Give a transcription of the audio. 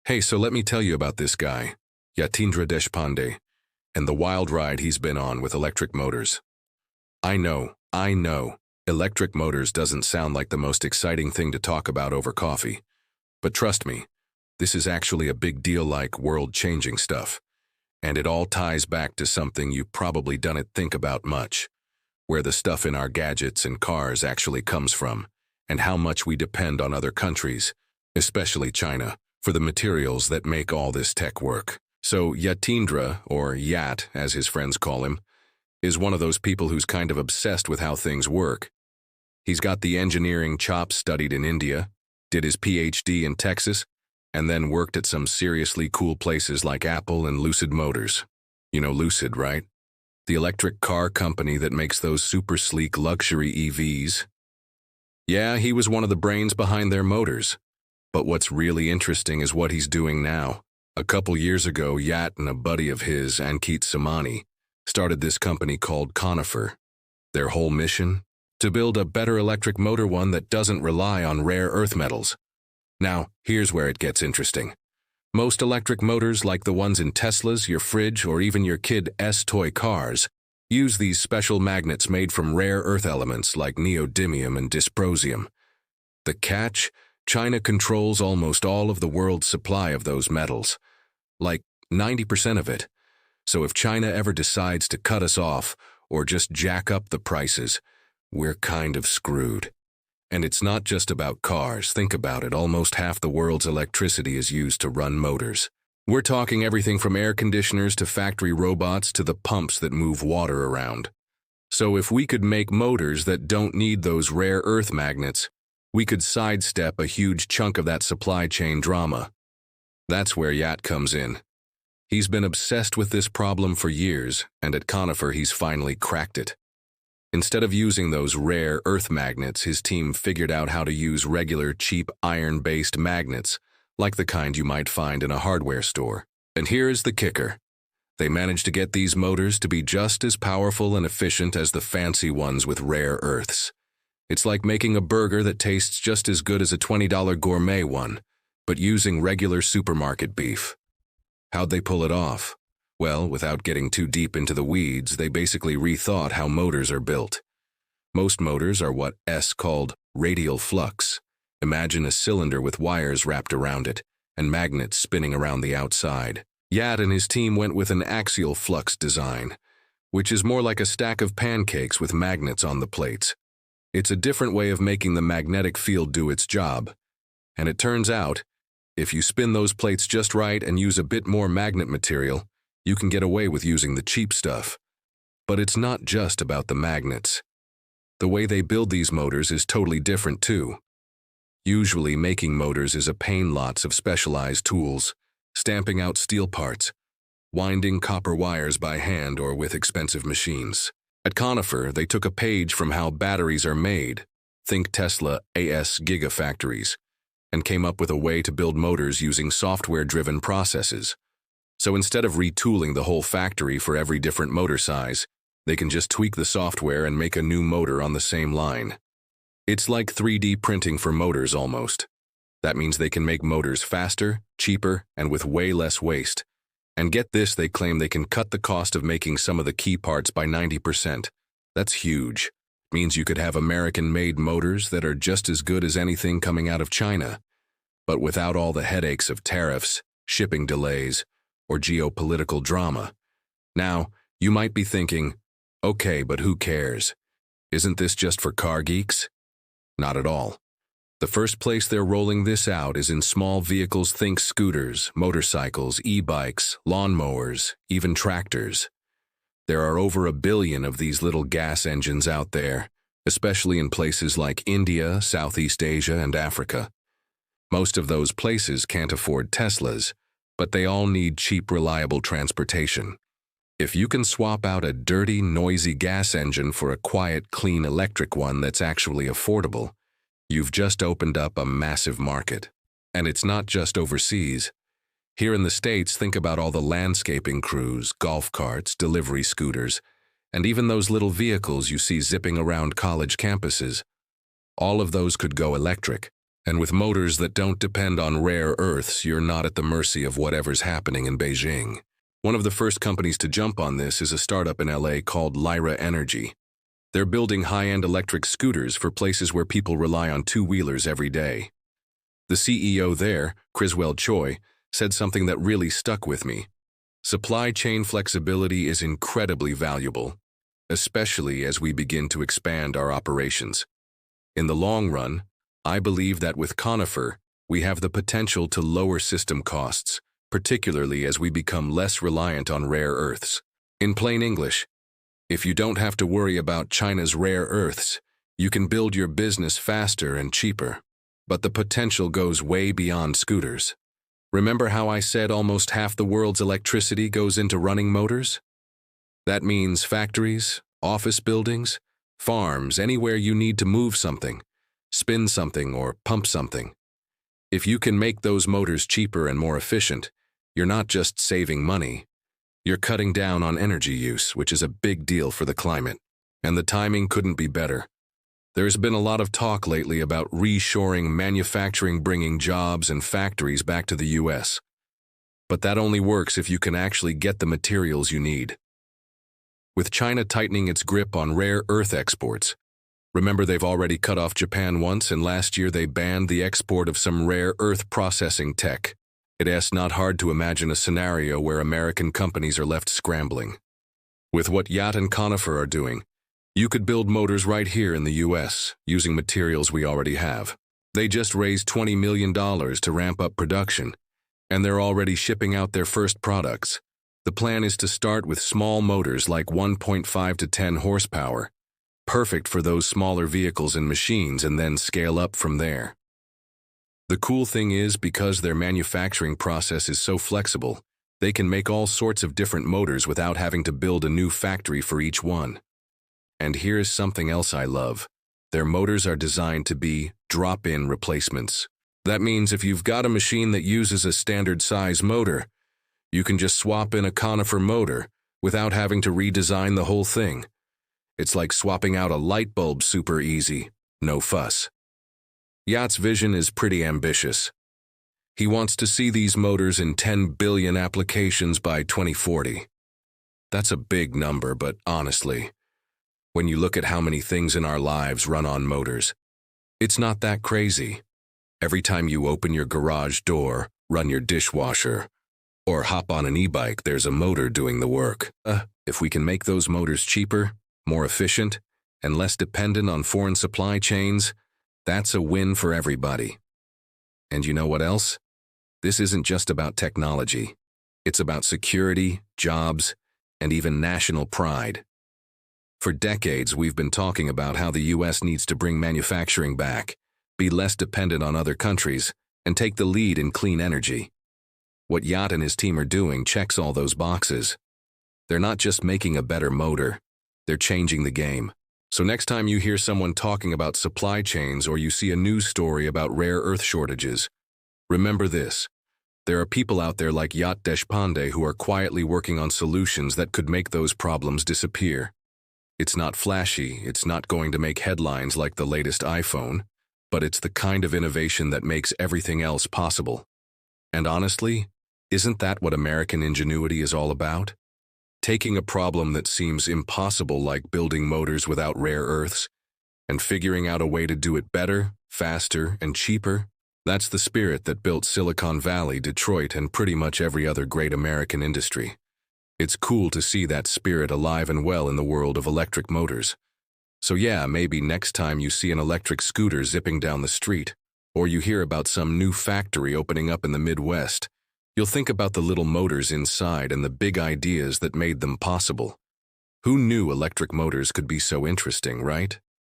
Hey, so let me tell you about this guy, Yatindra Deshpande, and the wild ride he's been on with electric motors. I know, electric motors doesn't sound like the most exciting thing to talk about over coffee. But trust me, this is actually a big deal, like world-changing stuff. And it all ties back to something you probably don't think about much, where the stuff in our gadgets and cars actually comes from, and how much we depend on other countries, especially China, for the materials that make all this tech work. So Yatindra, or Yat as his friends call him, is one of those people who's kind of obsessed with how things work. He's got the engineering chops, studied in India, did his PhD in Texas, and then worked at some seriously cool places like Apple and Lucid Motors. You know Lucid, right? The electric car company that makes those super sleek luxury EVs. Yeah, he was one of the brains behind their motors. But what's really interesting is what he's doing now. A couple years ago, Yat and a buddy of his, Ankit Samani, started this company called Conifer. Their whole mission? To build a better electric motor, one that doesn't rely on rare earth metals. Now, here's where it gets interesting. Most electric motors, like the ones in Teslas, your fridge, or even your kid's toy cars, use these special magnets made from rare earth elements like neodymium and dysprosium. The catch? China controls almost all of the world's supply of those metals, like 90% of it. So if China ever decides to cut us off or just jack up the prices, we're kind of screwed. And it's not just about cars. Think about it. Almost half the world's electricity is used to run motors. We're talking everything from air conditioners to factory robots to the pumps that move water around. So if we could make motors that don't need those rare earth magnets, we could sidestep a huge chunk of that supply chain drama. That's where Yat comes in. He's been obsessed with this problem for years, and at Conifer he's finally cracked it. Instead of using those rare earth magnets, his team figured out how to use regular, cheap, iron-based magnets, like the kind you might find in a hardware store. And here's the kicker. They managed to get these motors to be just as powerful and efficient as the fancy ones with rare earths. It's like making a burger that tastes just as good as a $20 gourmet one, but using regular supermarket beef. How'd they pull it off? Well, without getting too deep into the weeds, they basically rethought how motors are built. Most motors are what's called radial flux. Imagine a cylinder with wires wrapped around it and magnets spinning around the outside. Yat and his team went with an axial flux design, which is more like a stack of pancakes with magnets on the plates. It's a different way of making the magnetic field do its job. And it turns out, if you spin those plates just right and use a bit more magnet material, you can get away with using the cheap stuff. But it's not just about the magnets. The way they build these motors is totally different too. Usually, making motors is a pain, lots of specialized tools, stamping out steel parts, winding copper wires by hand or with expensive machines. At Conifer, they took a page from how batteries are made, think Tesla AS gigafactories, and came up with a way to build motors using software-driven processes. So instead of retooling the whole factory for every different motor size, they can just tweak the software and make a new motor on the same line. It's like 3D printing for motors almost. That means they can make motors faster, cheaper, and with way less waste. And get this, they claim they can cut the cost of making some of the key parts by 90%. That's huge. It means you could have American-made motors that are just as good as anything coming out of China, but without all the headaches of tariffs, shipping delays, or geopolitical drama. Now, you might be thinking, okay, but who cares? Isn't this just for car geeks? Not at all. The first place they're rolling this out is in small vehicles. Think scooters, motorcycles, e-bikes, lawnmowers, even tractors. There are over 1 billion of these little gas engines out there, especially in places like India, Southeast Asia, and Africa. Most of those places can't afford Teslas, but they all need cheap, reliable transportation. If you can swap out a dirty, noisy gas engine for a quiet, clean electric one that's actually affordable, you've just opened up a massive market. And it's not just overseas. Here in the States, think about all the landscaping crews, golf carts, delivery scooters, and even those little vehicles you see zipping around college campuses. All of those could go electric. And with motors that don't depend on rare earths, you're not at the mercy of whatever's happening in Beijing. One of the first companies to jump on this is a startup in LA called Lyra Energy. They're building high-end electric scooters for places where people rely on two-wheelers every day. The CEO there, Criswell Choi, said something that really stuck with me. Supply chain flexibility is incredibly valuable, especially as we begin to expand our operations. In the long run, I believe that with Conifer, we have the potential to lower system costs, particularly as we become less reliant on rare earths. In plain English, if you don't have to worry about China's rare earths, you can build your business faster and cheaper. But the potential goes way beyond scooters. Remember how I said almost half the world's electricity goes into running motors? That means factories, office buildings, farms, anywhere you need to move something, spin something, or pump something. If you can make those motors cheaper and more efficient, you're not just saving money, you're cutting down on energy use, which is a big deal for the climate. And the timing couldn't be better. There's been a lot of talk lately about reshoring manufacturing, bringing jobs and factories back to the US. But that only works if you can actually get the materials you need. With China tightening its grip on rare earth exports, remember they've already cut off Japan once, and last year they banned the export of some rare earth processing tech. It's not hard to imagine a scenario where American companies are left scrambling. With what Yacht and Conifer are doing, you could build motors right here in the US, using materials we already have. They just raised $20 million to ramp up production, and they're already shipping out their first products. The plan is to start with small motors like 1.5 to 10 horsepower, perfect for those smaller vehicles and machines, and then scale up from there. The cool thing is, because their manufacturing process is so flexible, they can make all sorts of different motors without having to build a new factory for each one. And here's something else I love. Their motors are designed to be drop-in replacements. That means if you've got a machine that uses a standard size motor, you can just swap in a Conifer motor without having to redesign the whole thing. It's like swapping out a light bulb, super easy, no fuss. Yacht's vision is pretty ambitious. He wants to see these motors in 10 billion applications by 2040. That's a big number, but honestly, when you look at how many things in our lives run on motors, it's not that crazy. Every time you open your garage door, run your dishwasher, or hop on an e-bike, there's a motor doing the work. If we can make those motors cheaper, more efficient, and less dependent on foreign supply chains, that's a win for everybody. And you know what else? This isn't just about technology. It's about security, jobs, and even national pride. For decades, we've been talking about how the US needs to bring manufacturing back, be less dependent on other countries, and take the lead in clean energy. What Yacht and his team are doing checks all those boxes. They're not just making a better motor, they're changing the game. So next time you hear someone talking about supply chains or you see a news story about rare earth shortages, remember this. There are people out there like Yacht Deshpande who are quietly working on solutions that could make those problems disappear. It's not flashy, it's not going to make headlines like the latest iPhone, but it's the kind of innovation that makes everything else possible. And honestly, isn't that what American ingenuity is all about? Taking a problem that seems impossible, like building motors without rare earths, and figuring out a way to do it better, faster, and cheaper. That's the spirit that built Silicon Valley, Detroit, and pretty much every other great American industry. It's cool to see that spirit alive and well in the world of electric motors. So yeah, maybe next time you see an electric scooter zipping down the street, or you hear about some new factory opening up in the Midwest, you'll think about the little motors inside and the big ideas that made them possible. Who knew electric motors could be so interesting, right?